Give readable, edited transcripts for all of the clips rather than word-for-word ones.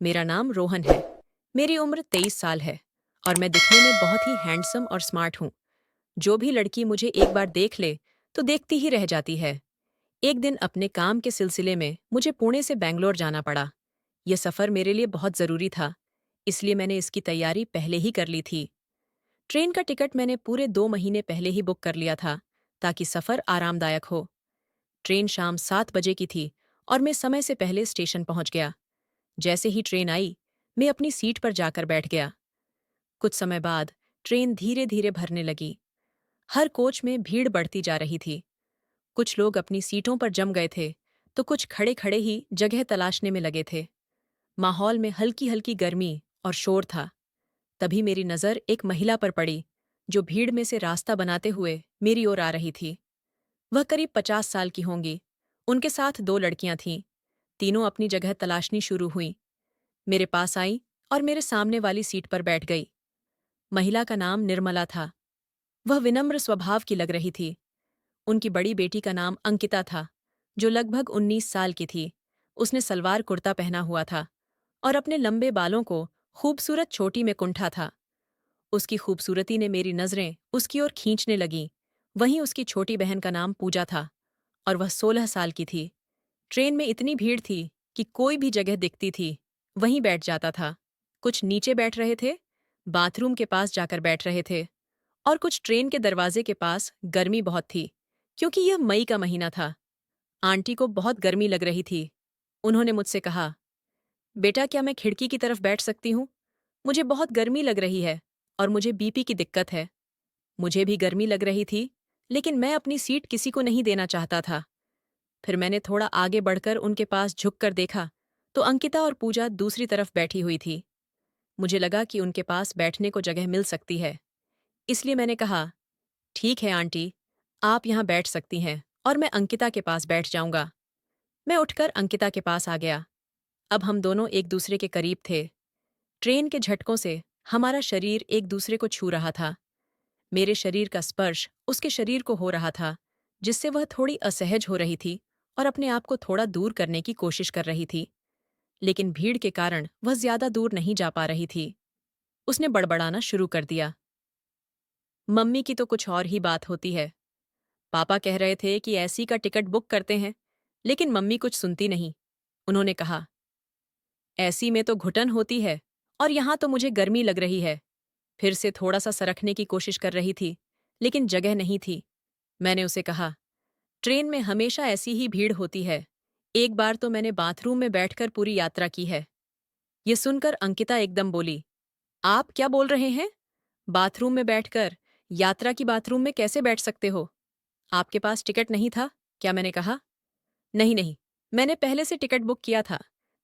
मेरा नाम रोहन है। मेरी उम्र 23 साल है और मैं दिखने में बहुत ही हैंडसम और स्मार्ट हूँ। जो भी लड़की मुझे एक बार देख ले तो देखती ही रह जाती है। एक दिन अपने काम के सिलसिले में मुझे पुणे से बैंगलोर जाना पड़ा। यह सफ़र मेरे लिए बहुत ज़रूरी था, इसलिए मैंने इसकी तैयारी पहले ही कर ली थी। ट्रेन का टिकट मैंने पूरे 2 महीने पहले ही बुक कर लिया था, ताकि सफ़र आरामदायक हो। ट्रेन शाम 7 बजे की थी और मैं समय से पहले स्टेशन पहुंच गया। जैसे ही ट्रेन आई, मैं अपनी सीट पर जाकर बैठ गया। कुछ समय बाद ट्रेन धीरे धीरे भरने लगी। हर कोच में भीड़ बढ़ती जा रही थी। कुछ लोग अपनी सीटों पर जम गए थे, तो कुछ खड़े खड़े ही जगह तलाशने में लगे थे। माहौल में हल्की हल्की गर्मी और शोर था। तभी मेरी नज़र एक महिला पर पड़ी, जो भीड़ में से रास्ता बनाते हुए मेरी ओर आ रही थी। वह करीब 50 साल की होंगी। उनके साथ 2 लड़कियां थीं। तीनों अपनी जगह तलाशनी शुरू हुईं। मेरे पास आईं और मेरे सामने वाली सीट पर बैठ गई। महिला का नाम निर्मला था। वह विनम्र स्वभाव की लग रही थी। उनकी बड़ी बेटी का नाम अंकिता था, जो लगभग 19 साल की थी। उसने सलवार कुर्ता पहना हुआ था और अपने लंबे बालों को खूबसूरत चोटी में कुंठा था। उसकी खूबसूरती ने मेरी नज़रें उसकी ओर खींचने लगीं। वहीं उसकी छोटी बहन का नाम पूजा था और वह 16 साल की थी। ट्रेन में इतनी भीड़ थी कि कोई भी जगह दिखती थी वहीं बैठ जाता था। कुछ नीचे बैठ रहे थे, बाथरूम के पास जाकर बैठ रहे थे, और कुछ ट्रेन के दरवाजे के पास। गर्मी बहुत थी, क्योंकि यह मई का महीना था। आंटी को बहुत गर्मी लग रही थी। उन्होंने मुझसे कहा, बेटा क्या मैं खिड़की की तरफ बैठ सकती हूँ? मुझे बहुत गर्मी लग रही है और मुझे बीपी की दिक्कत है। मुझे भी गर्मी लग रही थी, लेकिन मैं अपनी सीट किसी को नहीं देना चाहता था। फिर मैंने थोड़ा आगे बढ़कर उनके पास झुककर देखा, तो अंकिता और पूजा दूसरी तरफ बैठी हुई थी। मुझे लगा कि उनके पास बैठने को जगह मिल सकती है, इसलिए मैंने कहा, ठीक है आंटी, आप यहाँ बैठ सकती हैं और मैं अंकिता के पास बैठ जाऊंगा। मैं उठकर अंकिता के पास आ गया। अब हम दोनों एक दूसरे के करीब थे। ट्रेन के झटकों से हमारा शरीर एक दूसरे को छू रहा था। मेरे शरीर का स्पर्श उसके शरीर को हो रहा था, जिससे वह थोड़ी असहज हो रही थी और अपने आप को थोड़ा दूर करने की कोशिश कर रही थी। लेकिन भीड़ के कारण वह ज्यादा दूर नहीं जा पा रही थी। उसने बड़बड़ाना शुरू कर दिया, मम्मी की तो कुछ और ही बात होती है। पापा कह रहे थे कि ऐसी का टिकट बुक करते हैं, लेकिन मम्मी कुछ सुनती नहीं। उन्होंने कहा, ऐसी में तो घुटन होती है और यहाँ तो मुझे गर्मी लग रही है। फिर से थोड़ा सा सरकने की कोशिश कर रही थी, लेकिन जगह नहीं थी। मैंने उसे कहा, ट्रेन में हमेशा ऐसी ही भीड़ होती है। एक बार तो मैंने बाथरूम में बैठकर पूरी यात्रा की है। ये सुनकर अंकिता एकदम बोली, आप क्या बोल रहे हैं? बाथरूम में बैठकर? यात्रा की बाथरूम में कैसे बैठ सकते हो? आपके पास टिकट नहीं था क्या? मैंने कहा, नहीं नहीं, मैंने पहले से टिकट बुक किया था,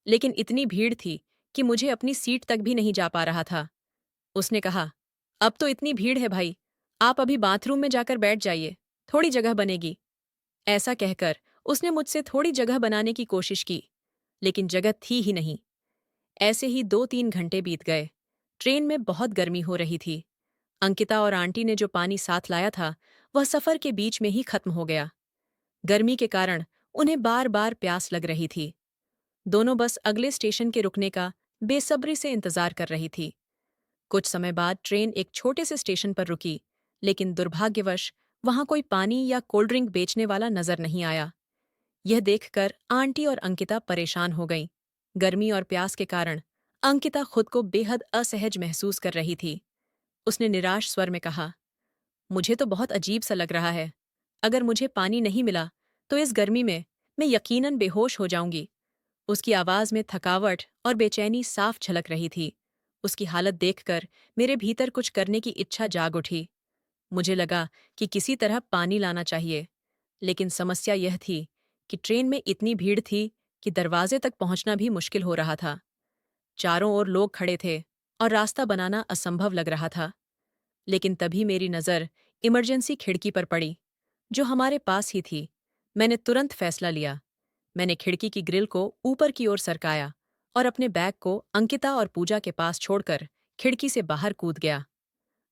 लेकिन इतनी भीड़ थी कि मुझे अपनी सीट तक भी नहीं जा पा रहा था। उसने कहा, अब तो इतनी भीड़ है भाई, आप अभी बाथरूम में जाकर बैठ जाइए, थोड़ी जगह बनेगी। ऐसा कहकर उसने मुझसे थोड़ी जगह बनाने की कोशिश की, लेकिन जगह थी ही नहीं। ऐसे ही 2-3 घंटे बीत गए। ट्रेन में बहुत गर्मी हो रही थी। अंकिता और आंटी ने जो पानी साथ लाया था, वह सफर के बीच में ही खत्म हो गया। गर्मी के कारण उन्हें बार बार प्यास लग रही थी। दोनों बस अगले स्टेशन के रुकने का बेसब्री से इंतजार कर रही थी। कुछ समय बाद ट्रेन एक छोटे से स्टेशन पर रुकी, लेकिन दुर्भाग्यवश वहां कोई पानी या कोल्ड ड्रिंक बेचने वाला नजर नहीं आया। यह देखकर आंटी और अंकिता परेशान हो गईं। गर्मी और प्यास के कारण अंकिता खुद को बेहद असहज महसूस कर रही थी। उसने निराश स्वर में कहा, मुझे तो बहुत अजीब सा लग रहा है। अगर मुझे पानी नहीं मिला तो इस गर्मी में मैं यकीनन बेहोश हो जाऊंगी। उसकी आवाज में थकावट और बेचैनी साफ झलक रही थी। उसकी हालत देखकर मेरे भीतर कुछ करने की इच्छा जाग उठी। मुझे लगा कि किसी तरह पानी लाना चाहिए, लेकिन समस्या यह थी कि ट्रेन में इतनी भीड़ थी कि दरवाजे तक पहुंचना भी मुश्किल हो रहा था। चारों ओर लोग खड़े थे और रास्ता बनाना असंभव लग रहा था। लेकिन तभी मेरी नज़र इमरजेंसी खिड़की पर पड़ी, जो हमारे पास ही थी। मैंने तुरंत फैसला लिया। मैंने खिड़की की ग्रिल को ऊपर की ओर सरकाया और अपने बैग को अंकिता और पूजा के पास छोड़कर खिड़की से बाहर कूद गया।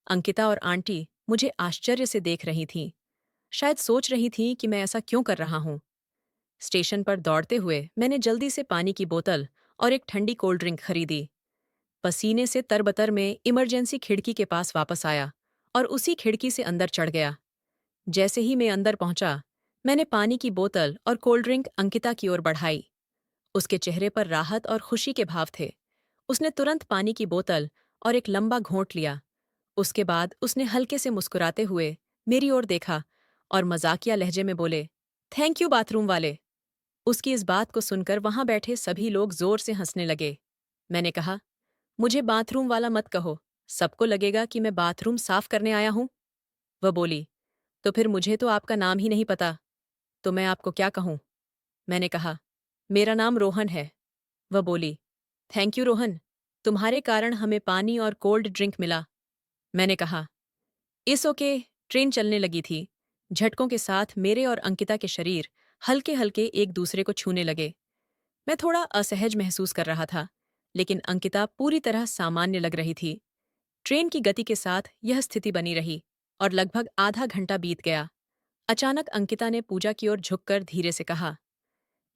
अंकिता और आंटी मुझे आश्चर्य से देख रही थीं। शायद सोच रही थीं कि मैं ऐसा क्यों कर रहा हूं। स्टेशन पर दौड़ते हुए मैंने जल्दी से पानी की बोतल और एक ठंडी कोल्ड ड्रिंक खरीदी। पसीने से तरबतर में इमरजेंसी खिड़की के पास वापस आया और उसी खिड़की से अंदर चढ़ गया। जैसे ही मैं अंदर पहुंचा, मैंने पानी की बोतल और कोल्ड ड्रिंक अंकिता की ओर बढ़ाई। उसके चेहरे पर राहत और खुशी के भाव थे। उसने तुरंत पानी की बोतल और एक लंबा घोंट लिया। उसके बाद उसने हल्के से मुस्कुराते हुए मेरी ओर देखा और मजाकिया लहजे में बोले, थैंक यू बाथरूम वाले। उसकी इस बात को सुनकर वहां बैठे सभी लोग जोर से हंसने लगे। मैंने कहा, मुझे बाथरूम वाला मत कहो, सबको लगेगा कि मैं बाथरूम साफ करने आया हूं। वह बोली, तो फिर मुझे तो आपका नाम ही नहीं पता, तो मैं आपको क्या कहूं? मैंने कहा, मेरा नाम रोहन है। वह बोली, थैंक यू रोहन, तुम्हारे कारण हमें पानी और कोल्ड ड्रिंक मिला। मैंने कहा, इस ओके। ट्रेन चलने लगी थी। झटकों के साथ मेरे और अंकिता के शरीर हल्के हल्के एक दूसरे को छूने लगे। मैं थोड़ा असहज महसूस कर रहा था, लेकिन अंकिता पूरी तरह सामान्य लग रही थी। ट्रेन की गति के साथ यह स्थिति बनी रही और लगभग आधा घंटा बीत गया। अचानक अंकिता ने पूजा की ओर झुककर धीरे से कहा,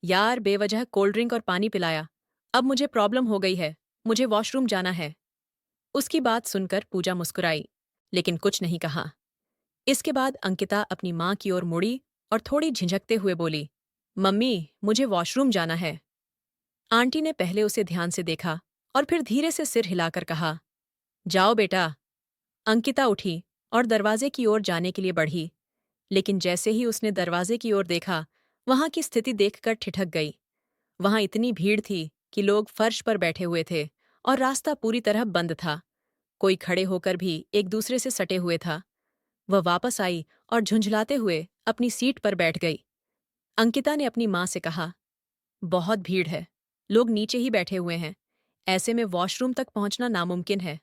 यार बेवजह कोल्ड ड्रिंक और पानी पिलाया। अब मुझे प्रॉब्लम हो गई है, मुझे वॉशरूम जाना है। उसकी बात सुनकर पूजा मुस्कुराई, लेकिन कुछ नहीं कहा। इसके बाद अंकिता अपनी माँ की ओर मुड़ी और थोड़ी झिझकते हुए बोली, मम्मी, मुझे वॉशरूम जाना है। आंटी ने पहले उसे ध्यान से देखा और फिर धीरे से सिर हिलाकर कहा, जाओ बेटा। अंकिता उठी और दरवाजे की ओर जाने के लिए बढ़ी, लेकिन जैसे ही उसने दरवाजे की ओर देखा, वहां की स्थिति देखकर ठिठक गई। वहां इतनी भीड़ थी कि लोग फर्श पर बैठे हुए थे और रास्ता पूरी तरह बंद था। कोई खड़े होकर भी एक दूसरे से सटे हुए था। वह वापस आई और झुंझलाते हुए अपनी सीट पर बैठ गई। अंकिता ने अपनी माँ से कहा, बहुत भीड़ है, लोग नीचे ही बैठे हुए हैं, ऐसे में वॉशरूम तक पहुंचना नामुमकिन है।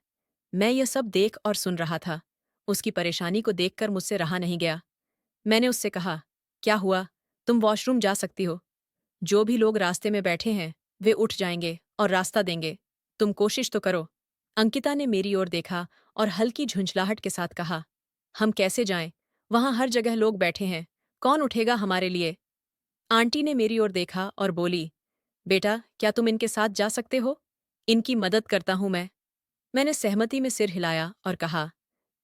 मैं यह सब देख और सुन रहा था। उसकी परेशानी को देखकर मुझसे रहा नहीं गया। मैंने उससे कहा, क्या हुआ, तुम वॉशरूम जा सकती हो। जो भी लोग रास्ते में बैठे हैं वे उठ जाएंगे और रास्ता देंगे, तुम कोशिश तो करो। अंकिता ने मेरी ओर देखा और हल्की झुंझलाहट के साथ कहा, हम कैसे जाएं, वहां हर जगह लोग बैठे हैं, कौन उठेगा हमारे लिए। आंटी ने मेरी ओर देखा और बोली, बेटा क्या तुम इनके साथ जा सकते हो, इनकी मदद करता हूं मैं। मैंने सहमति में सिर हिलाया और कहा,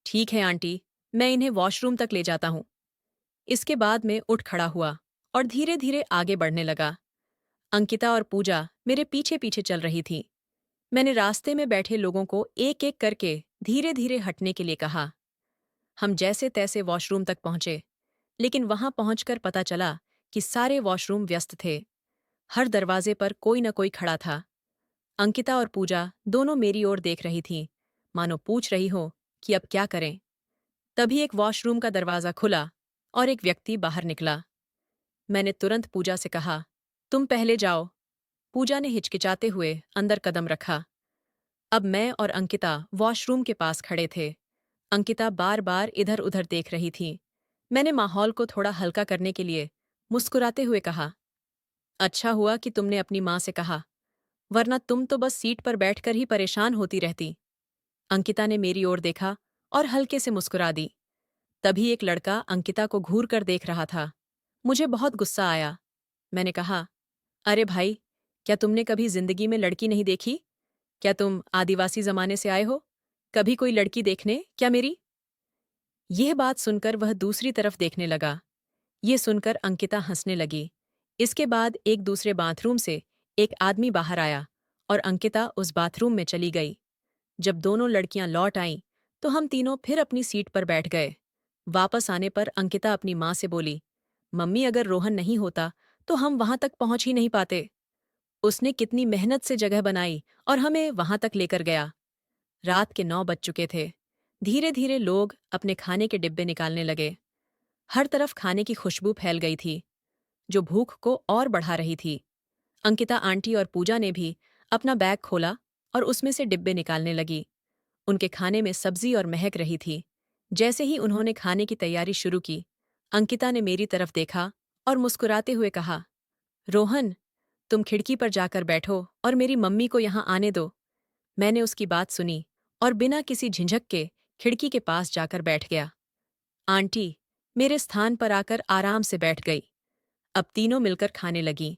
ठीक है आंटी, मैं इन्हें वॉशरूम तक ले जाता हूं। इसके बाद मैं उठ खड़ा हुआ और धीरे धीरे आगे बढ़ने लगा। अंकिता और पूजा मेरे पीछे पीछे चल रही थी। मैंने रास्ते में बैठे लोगों को एक एक करके धीरे धीरे हटने के लिए कहा। हम जैसे तैसे वॉशरूम तक पहुंचे, लेकिन वहां पहुंचकर पता चला कि सारे वॉशरूम व्यस्त थे। हर दरवाजे पर कोई न कोई खड़ा था। अंकिता और पूजा दोनों मेरी ओर देख रही थीं, मानो पूछ रही हो कि अब क्या करें। तभी एक वॉशरूम का दरवाज़ा खुला और एक व्यक्ति बाहर निकला। मैंने तुरंत पूजा से कहा, तुम पहले जाओ। पूजा ने हिचकिचाते हुए अंदर कदम रखा। अब मैं और अंकिता वॉशरूम के पास खड़े थे। अंकिता बार बार इधर उधर देख रही थी। मैंने माहौल को थोड़ा हल्का करने के लिए मुस्कुराते हुए कहा, अच्छा हुआ कि तुमने अपनी माँ से कहा, वरना तुम तो बस सीट पर बैठकर ही परेशान होती रहती। अंकिता ने मेरी ओर देखा और हल्के से मुस्कुरा दी। तभी एक लड़का अंकिता को घूर कर देख रहा था। मुझे बहुत गुस्सा आया। मैंने कहा, अरे भाई, क्या तुमने कभी जिंदगी में लड़की नहीं देखी? क्या तुम आदिवासी जमाने से आए हो? कभी कोई लड़की देखने क्या मेरी? यह बात सुनकर वह दूसरी तरफ देखने लगा। ये सुनकर अंकिता हंसने लगी। इसके बाद एक दूसरे बाथरूम से एक आदमी बाहर आया और अंकिता उस बाथरूम में चली गई। जब दोनों लड़कियां लौट आईं, तो हम तीनों फिर अपनी सीट पर बैठ गए। वापस आने पर अंकिता अपनी माँ से बोली, मम्मी अगर रोहन नहीं होता तो हम वहां तक पहुंच ही नहीं पाते। उसने कितनी मेहनत से जगह बनाई और हमें वहां तक लेकर गया। रात के 9 बज चुके थे। धीरे धीरे लोग अपने खाने के डिब्बे निकालने लगे। हर तरफ खाने की खुशबू फैल गई थी, जो भूख को और बढ़ा रही थी। अंकिता आंटी और पूजा ने भी अपना बैग खोला और उसमें से डिब्बे निकालने लगी। उनके खाने में सब्जी और महक रही थी। जैसे ही उन्होंने खाने की तैयारी शुरू की, अंकिता ने मेरी तरफ देखा और मुस्कुराते हुए कहा, रोहन, तुम खिड़की पर जाकर बैठो और मेरी मम्मी को यहाँ आने दो। मैंने उसकी बात सुनी और बिना किसी झिझक के खिड़की के पास जाकर बैठ गया। आंटी मेरे स्थान पर आकर आराम से बैठ गई। अब तीनों मिलकर खाने लगीं।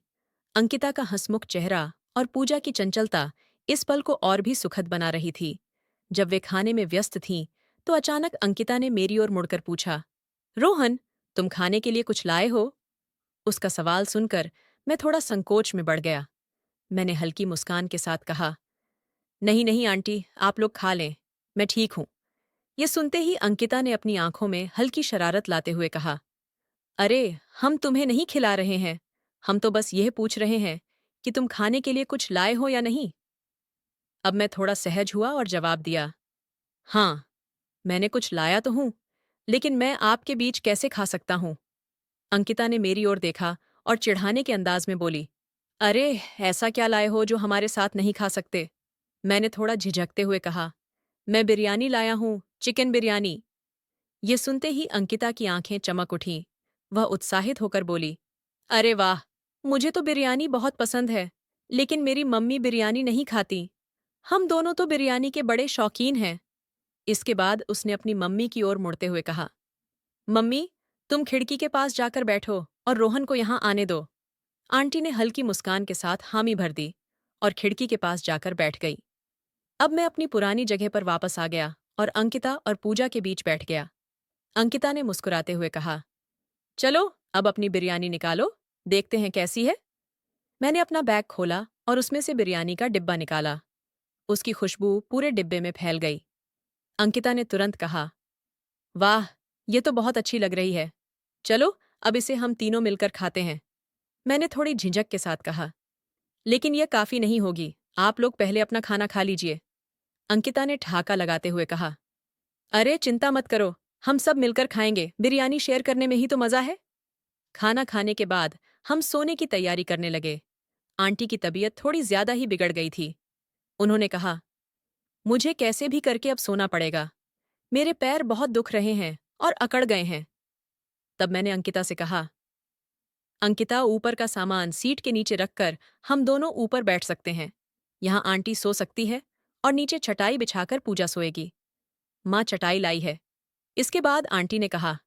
अंकिता का हंसमुख चेहरा और पूजा की चंचलता इस पल को और भी सुखद बना रही थी। जब वे खाने में व्यस्त थीं, तो अचानक अंकिता ने मेरी ओर मुड़कर पूछा, रोहन, तुम खाने के लिए कुछ लाए हो? उसका सवाल सुनकर मैं थोड़ा संकोच में बढ़ गया। मैंने हल्की मुस्कान के साथ कहा, नहीं नहीं आंटी, आप लोग खा लें, मैं ठीक हूं। ये सुनते ही अंकिता ने अपनी आंखों में हल्की शरारत लाते हुए कहा, अरे, हम तुम्हें नहीं खिला रहे हैं, हम तो बस यह पूछ रहे हैं कि तुम खाने के लिए कुछ लाए हो या नहीं। अब मैं थोड़ा सहज हुआ और जवाब दिया, हाँ, मैंने कुछ लाया तो हूं, लेकिन मैं आपके बीच कैसे खा सकता हूं? अंकिता ने मेरी ओर देखा और चिढ़ाने के अंदाज में बोली, अरे, ऐसा क्या लाए हो जो हमारे साथ नहीं खा सकते? मैंने थोड़ा झिझकते हुए कहा, मैं बिरयानी लाया हूं, चिकन बिरयानी। ये सुनते ही अंकिता की आंखें चमक उठीं। वह उत्साहित होकर बोली, अरे वाह, मुझे तो बिरयानी बहुत पसंद है, लेकिन मेरी मम्मी बिरयानी नहीं खाती। हम दोनों तो बिरयानी के बड़े शौकीन हैं। इसके बाद उसने अपनी मम्मी की ओर मुड़ते हुए कहा, मम्मी, तुम खिड़की के पास जाकर बैठो और रोहन को यहाँ आने दो। आंटी ने हल्की मुस्कान के साथ हामी भर दी और खिड़की के पास जाकर बैठ गई। अब मैं अपनी पुरानी जगह पर वापस आ गया और अंकिता और पूजा के बीच बैठ गया। अंकिता ने मुस्कुराते हुए कहा, चलो, अब अपनी बिरयानी निकालो, देखते हैं कैसी है। मैंने अपना बैग खोला और उसमें से बिरयानी का डिब्बा निकाला। उसकी खुशबू पूरे डिब्बे में फैल गई। अंकिता ने तुरंत कहा, वाह, ये तो बहुत अच्छी लग रही है। चलो, अब इसे हम तीनों मिलकर खाते हैं। मैंने थोड़ी झिझक के साथ कहा, लेकिन यह काफी नहीं होगी, आप लोग पहले अपना खाना खा लीजिए। अंकिता ने ठहाका लगाते हुए कहा, अरे चिंता मत करो, हम सब मिलकर खाएंगे, बिरयानी शेयर करने में ही तो मजा है। खाना खाने के बाद हम सोने की तैयारी करने लगे। आंटी की तबीयत थोड़ी ज्यादा ही बिगड़ गई थी। उन्होंने कहा, मुझे कैसे भी करके अब सोना पड़ेगा, मेरे पैर बहुत दुख रहे हैं और अकड़ गए हैं। तब मैंने अंकिता से कहा, अंकिता, ऊपर का सामान सीट के नीचे रखकर हम दोनों ऊपर बैठ सकते हैं। यहाँ आंटी सो सकती है और नीचे चटाई बिछाकर पूजा सोएगी। माँ चटाई लाई है। इसके बाद आंटी ने कहा,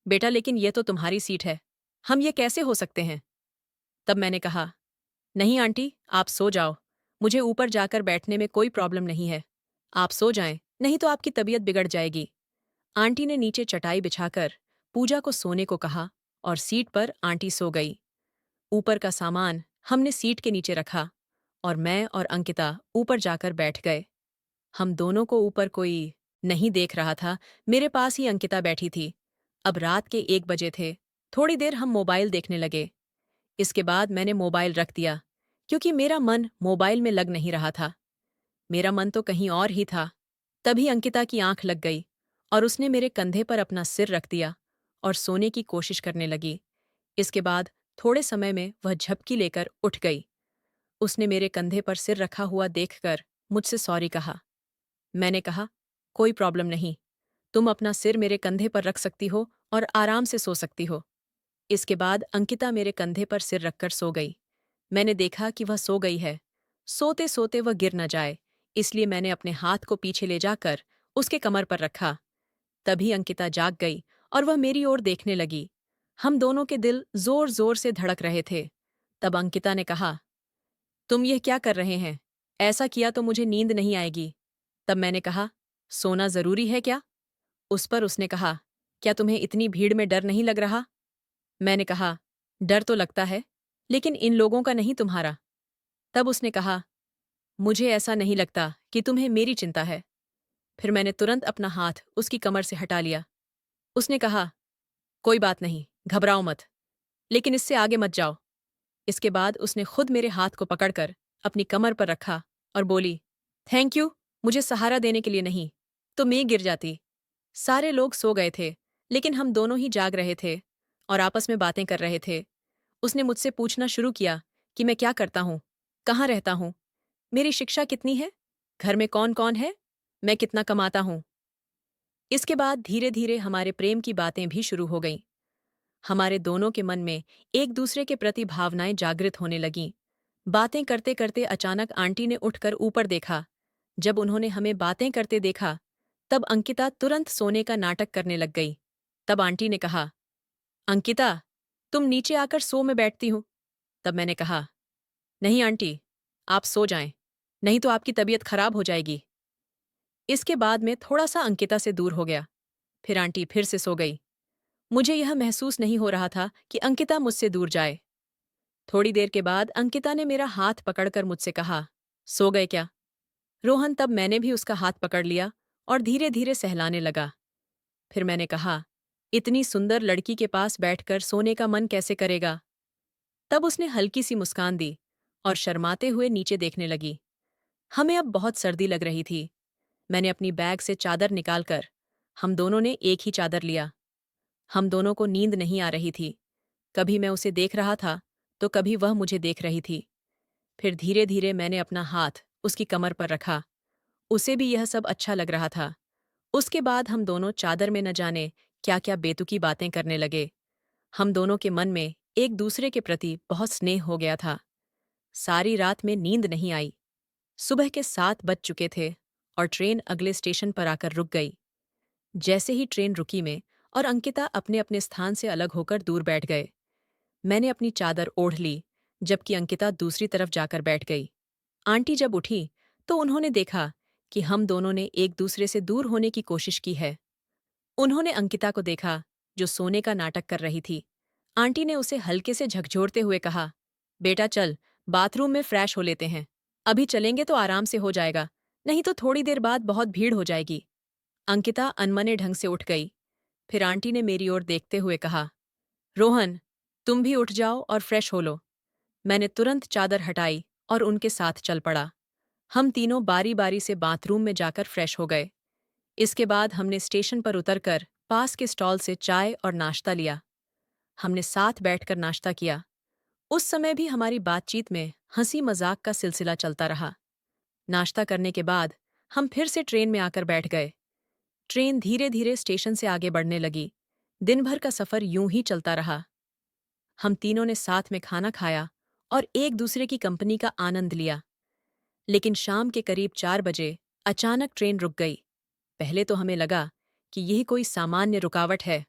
बेटा, लेकिन ये तो तुम्हारी सीट है, हम ये कैसे हो सकते हैं? तब मैंने कहा, नहीं आंटी, आप सो जाओ, मुझे ऊपर जाकर बैठने में कोई प्रॉब्लम नहीं है। आप सो जाएं, नहीं तो आपकी तबीयत बिगड़ जाएगी। आंटी ने नीचे चटाई बिछाकर पूजा को सोने को कहा और सीट पर आंटी सो गई। ऊपर का सामान हमने सीट के नीचे रखा और मैं और अंकिता ऊपर जाकर बैठ गए। हम दोनों को ऊपर कोई नहीं देख रहा था, मेरे पास ही अंकिता बैठी थी। अब रात के 1 बजे थे। थोड़ी देर हम मोबाइल देखने लगे। इसके बाद मैंने मोबाइल रख दिया, क्योंकि मेरा मन मोबाइल में लग नहीं रहा था। मेरा मन तो कहीं और ही था। तभी अंकिता की आंख लग गई और उसने मेरे कंधे पर अपना सिर रख दिया और सोने की कोशिश करने लगी। इसके बाद थोड़े समय में वह झपकी लेकर उठ गई। उसने मेरे कंधे पर सिर रखा हुआ देखकर मुझसे सॉरी कहा। मैंने कहा, कोई प्रॉब्लम नहीं, तुम अपना सिर मेरे कंधे पर रख सकती हो और आराम से सो सकती हो। इसके बाद अंकिता मेरे कंधे पर सिर रखकर सो गई। मैंने देखा कि वह सो गई है। सोते सोते वह गिर न जाए, इसलिए मैंने अपने हाथ को पीछे ले जाकर उसके कमर पर रखा। तभी अंकिता जाग गई और वह मेरी ओर देखने लगी। हम दोनों के दिल जोर जोर से धड़क रहे थे। तब अंकिता ने कहा, तुम यह क्या कर रहे हैं? ऐसा किया तो मुझे नींद नहीं आएगी। तब मैंने कहा, सोना जरूरी है क्या? उस पर उसने कहा, क्या तुम्हें इतनी भीड़ में डर नहीं लग रहा? मैंने कहा, डर तो लगता है, लेकिन इन लोगों का नहीं, तुम्हारा। तब उसने कहा, मुझे ऐसा नहीं लगता कि तुम्हें मेरी चिंता है। फिर मैंने तुरंत अपना हाथ उसकी कमर से हटा लिया। उसने कहा, कोई बात नहीं, घबराओ मत, लेकिन इससे आगे मत जाओ। इसके बाद उसने खुद मेरे हाथ को पकड़कर अपनी कमर पर रखा और बोली, थैंक यू, मुझे सहारा देने के लिए नहीं, तो मैं गिर जाती। सारे लोग सो गए थे, लेकिन हम दोनों ही जाग रहे थे और आपस में बातें कर रहे थे। उसने मुझसे पूछना शुरू किया कि मैं क्या करता हूँ, कहाँ रहता हूँ, मेरी शिक्षा कितनी है, घर में कौन कौन है, मैं कितना कमाता हूँ। इसके बाद धीरे धीरे हमारे प्रेम की बातें भी शुरू हो गईं। हमारे दोनों के मन में एक दूसरे के प्रति भावनाएं जागृत होने लगीं। बातें करते करते अचानक आंटी ने उठकर ऊपर देखा। जब उन्होंने हमें बातें करते देखा, तब अंकिता तुरंत सोने का नाटक करने लग गई। तब आंटी ने कहा, अंकिता, तुम नीचे आकर सो, मैं बैठती हूँ। तब मैंने कहा, नहीं आंटी, आप सो जाएं, नहीं तो आपकी तबीयत खराब हो जाएगी। इसके बाद मैं थोड़ा सा अंकिता से दूर हो गया। फिर आंटी फिर से सो गई। मुझे यह महसूस नहीं हो रहा था कि अंकिता मुझसे दूर जाए। थोड़ी देर के बाद अंकिता ने मेरा हाथ पकड़कर मुझसे कहा, सो गए क्या? रोहन, तब मैंने भी उसका हाथ पकड़ लिया और धीरे धीरे सहलाने लगा। फिर मैंने कहा, इतनी सुंदर लड़की के पास बैठकर सोने का मन कैसे करेगा? तब उसने हल्की सी मुस्कान दी और शर्माते हुए नीचे देखने लगी। हमें अब बहुत सर्दी लग रही थी। मैंने अपनी बैग से चादर निकालकर हम दोनों ने एक ही चादर लिया। हम दोनों को नींद नहीं आ रही थी। कभी मैं उसे देख रहा था तो कभी वह मुझे देख रही थी। फिर धीरे धीरे मैंने अपना हाथ उसकी कमर पर रखा। उसे भी यह सब अच्छा लग रहा था। उसके बाद हम दोनों चादर में न जाने क्या क्या बेतुकी बातें करने लगे। हम दोनों के मन में एक दूसरे के प्रति बहुत स्नेह हो गया था। सारी रात में नींद नहीं आई। सुबह के 7 बज चुके थे और ट्रेन अगले स्टेशन पर आकर रुक गई। जैसे ही ट्रेन रुकी में और अंकिता अपने अपने स्थान से अलग होकर दूर बैठ गए। मैंने अपनी चादर ओढ़ ली, जबकि अंकिता दूसरी तरफ जाकर बैठ गई। आंटी जब उठी तो उन्होंने देखा कि हम दोनों ने एक दूसरे से दूर होने की कोशिश की है। उन्होंने अंकिता को देखा, जो सोने का नाटक कर रही थी। आंटी ने उसे हल्के से झकझोरते हुए कहा, बेटा चल, बाथरूम में फ्रेश हो लेते हैं। अभी चलेंगे तो आराम से हो जाएगा, नहीं तो थोड़ी देर बाद बहुत भीड़ हो जाएगी। अंकिता अनमने ढंग से उठ गई। फिर आंटी ने मेरी ओर देखते हुए कहा, रोहन, तुम भी उठ जाओ और फ्रेश हो लो। मैंने तुरंत चादर हटाई और उनके साथ चल पड़ा। हम तीनों बारी बारी से बाथरूम में जाकर फ्रेश हो गए। इसके बाद हमने स्टेशन पर उतरकर पास के स्टॉल से चाय और नाश्ता लिया। हमने साथ बैठकर नाश्ता किया। उस समय भी हमारी बातचीत में हंसी मजाक का सिलसिला चलता रहा। नाश्ता करने के बाद हम फिर से ट्रेन में आकर बैठ गए। ट्रेन धीरे धीरे स्टेशन से आगे बढ़ने लगी। दिन भर का सफर यूं ही चलता रहा। हम तीनों ने साथ में खाना खाया और एक दूसरे की कंपनी का आनंद लिया। लेकिन शाम के करीब 4 बजे अचानक ट्रेन रुक गई। पहले तो हमें लगा कि यह कोई सामान्य रुकावट है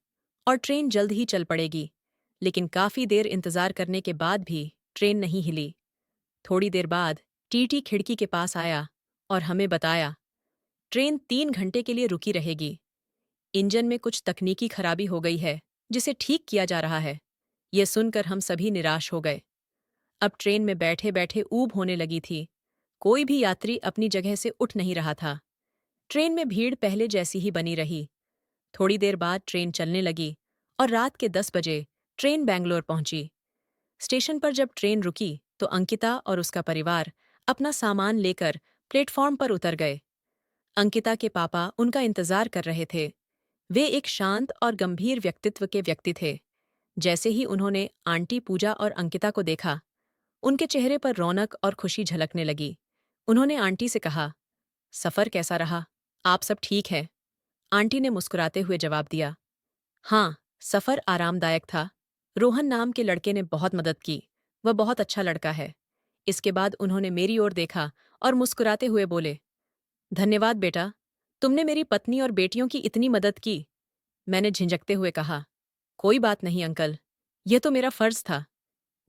और ट्रेन जल्द ही चल पड़ेगी, लेकिन काफी देर इंतजार करने के बाद भी ट्रेन नहीं हिली। थोड़ी देर बाद टीटी खिड़की के पास आया और हमें बताया, ट्रेन 3 घंटे के लिए रुकी रहेगी। इंजन में कुछ तकनीकी खराबी हो गई है, जिसे ठीक किया जा रहा है। यह सुनकर हम सभी निराश हो गए। अब ट्रेन में बैठे बैठे ऊब होने लगी थी। कोई भी यात्री अपनी जगह से उठ नहीं रहा था। ट्रेन में भीड़ पहले जैसी ही बनी रही। थोड़ी देर बाद ट्रेन चलने लगी और रात के 10 बजे ट्रेन बैंगलोर पहुंची। स्टेशन पर जब ट्रेन रुकी तो अंकिता और उसका परिवार अपना सामान लेकर प्लेटफॉर्म पर उतर गए। अंकिता के पापा उनका इंतजार कर रहे थे। वे एक शांत और गंभीर व्यक्तित्व के व्यक्ति थे। जैसे ही उन्होंने आंटी पूजा और अंकिता को देखा, उनके चेहरे पर रौनक और खुशी झलकने लगी। उन्होंने आंटी से कहा, सफर कैसा रहा? आप सब ठीक है? आंटी ने मुस्कुराते हुए जवाब दिया, हाँ, सफर आरामदायक था। रोहन नाम के लड़के ने बहुत मदद की। वह बहुत अच्छा लड़का है। इसके बाद उन्होंने मेरी ओर देखा और मुस्कुराते हुए बोले, धन्यवाद बेटा, तुमने मेरी पत्नी और बेटियों की इतनी मदद की। मैंने झिंझकते हुए कहा, कोई बात नहीं अंकल, यह तो मेरा फर्ज था।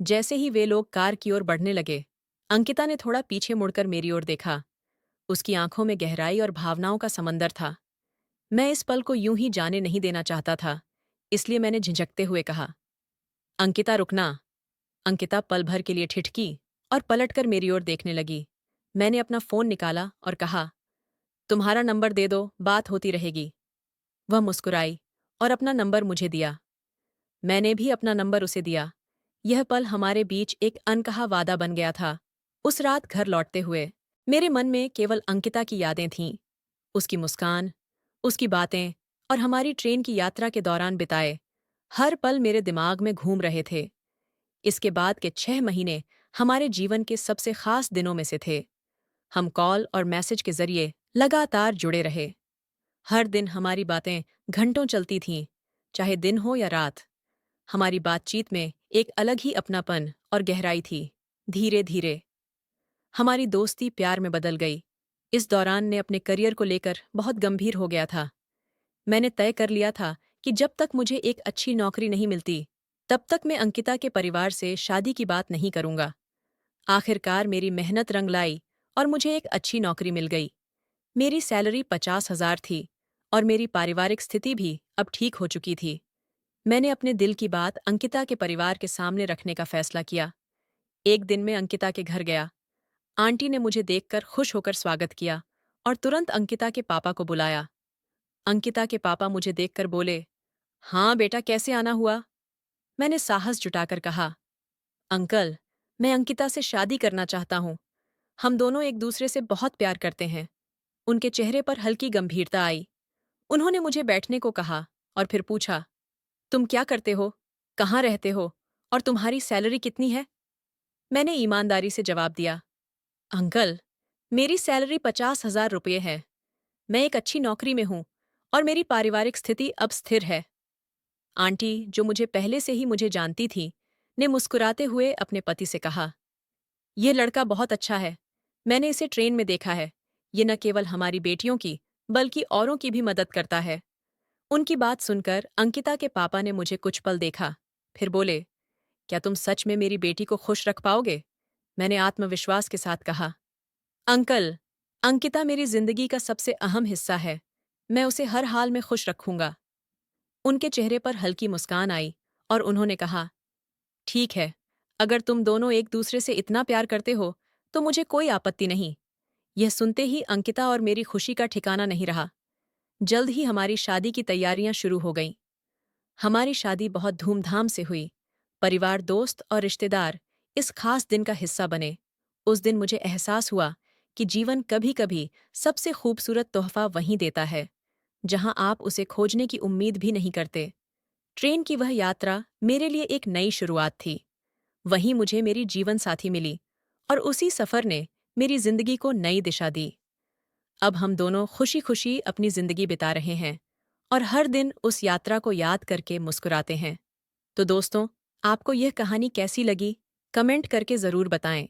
जैसे ही वे लोग कार की ओर बढ़ने लगे, अंकिता ने थोड़ा पीछे मुड़कर मेरी ओर देखा। उसकी आंखों में गहराई और भावनाओं का समंदर था। मैं इस पल को यूं ही जाने नहीं देना चाहता था, इसलिए मैंने झिझकते हुए कहा, अंकिता रुकना। अंकिता पल भर के लिए ठिठकी और पलटकर मेरी ओर देखने लगी। मैंने अपना फोन निकाला और कहा, तुम्हारा नंबर दे दो, बात होती रहेगी। वह मुस्कुराई और अपना नंबर मुझे दिया। मैंने भी अपना नंबर उसे दिया। यह पल हमारे बीच एक अनकहा वादा बन गया था। उस रात घर लौटते हुए मेरे मन में केवल अंकिता की यादें थीं। उसकी मुस्कान, उसकी बातें और हमारी ट्रेन की यात्रा के दौरान बिताए हर पल मेरे दिमाग में घूम रहे थे। इसके बाद के 6 महीने हमारे जीवन के सबसे खास दिनों में से थे। हम कॉल और मैसेज के जरिए लगातार जुड़े रहे। हर दिन हमारी बातें घंटों चलती थीं, चाहे दिन हो या रात। हमारी बातचीत में एक अलग ही अपनापन और गहराई थी। धीरे धीरे हमारी दोस्ती प्यार में बदल गई। इस दौरान ने अपने करियर को लेकर बहुत गंभीर हो गया था। मैंने तय कर लिया था कि जब तक मुझे एक अच्छी नौकरी नहीं मिलती, तब तक मैं अंकिता के परिवार से शादी की बात नहीं करूंगा। आखिरकार मेरी मेहनत रंग लाई और मुझे एक अच्छी नौकरी मिल गई। मेरी सैलरी 50,000 थी और मेरी पारिवारिक स्थिति भी अब ठीक हो चुकी थी। मैंने अपने दिल की बात अंकिता के परिवार के सामने रखने का फैसला किया। एक दिन मैं अंकिता के घर गया। आंटी ने मुझे देखकर खुश होकर स्वागत किया और तुरंत अंकिता के पापा को बुलाया। अंकिता के पापा मुझे देखकर बोले, हाँ बेटा, कैसे आना हुआ? मैंने साहस जुटाकर कहा, अंकल, मैं अंकिता से शादी करना चाहता हूँ। हम दोनों एक दूसरे से बहुत प्यार करते हैं। उनके चेहरे पर हल्की गंभीरता आई। उन्होंने मुझे बैठने को कहा और फिर पूछा, तुम क्या करते हो? कहाँ रहते हो? और तुम्हारी सैलरी कितनी है? मैंने ईमानदारी से जवाब दिया, अंकल, मेरी सैलरी 50,000 रुपये है। मैं एक अच्छी नौकरी में हूँ और मेरी पारिवारिक स्थिति अब स्थिर है। आंटी, जो मुझे पहले से ही मुझे जानती थी, ने मुस्कुराते हुए अपने पति से कहा, यह लड़का बहुत अच्छा है। मैंने इसे ट्रेन में देखा है। ये न केवल हमारी बेटियों की, बल्कि औरों की भी मदद करता है। उनकी बात सुनकर अंकिता के पापा ने मुझे कुछ पल देखा, फिर बोले, क्या तुम सच में मेरी बेटी को खुश रख पाओगे? मैंने आत्मविश्वास के साथ कहा, अंकल, अंकिता मेरी जिंदगी का सबसे अहम हिस्सा है। मैं उसे हर हाल में खुश रखूंगा। उनके चेहरे पर हल्की मुस्कान आई और उन्होंने कहा, ठीक है, अगर तुम दोनों एक दूसरे से इतना प्यार करते हो, तो मुझे कोई आपत्ति नहीं। यह सुनते ही अंकिता और मेरी खुशी का ठिकाना नहीं रहा। जल्द ही हमारी शादी की तैयारियां शुरू हो गईं। हमारी शादी बहुत धूमधाम से हुई। परिवार, दोस्त और रिश्तेदार इस खास दिन का हिस्सा बने। उस दिन मुझे एहसास हुआ कि जीवन कभी-कभी सबसे खूबसूरत तोहफा वहीं देता है, जहां आप उसे खोजने की उम्मीद भी नहीं करते। ट्रेन की वह यात्रा मेरे लिए एक नई शुरुआत थी। वहीं मुझे मेरी जीवन साथी मिली और उसी सफर ने मेरी जिंदगी को नई दिशा दी। अब हम दोनों खुशी-खुशी अपनी जिंदगी बिता रहे हैं और हर दिन उस यात्रा को याद करके मुस्कुराते हैं। तो दोस्तों, आपको यह कहानी कैसी लगी? कमेंट करके ज़रूर बताएं।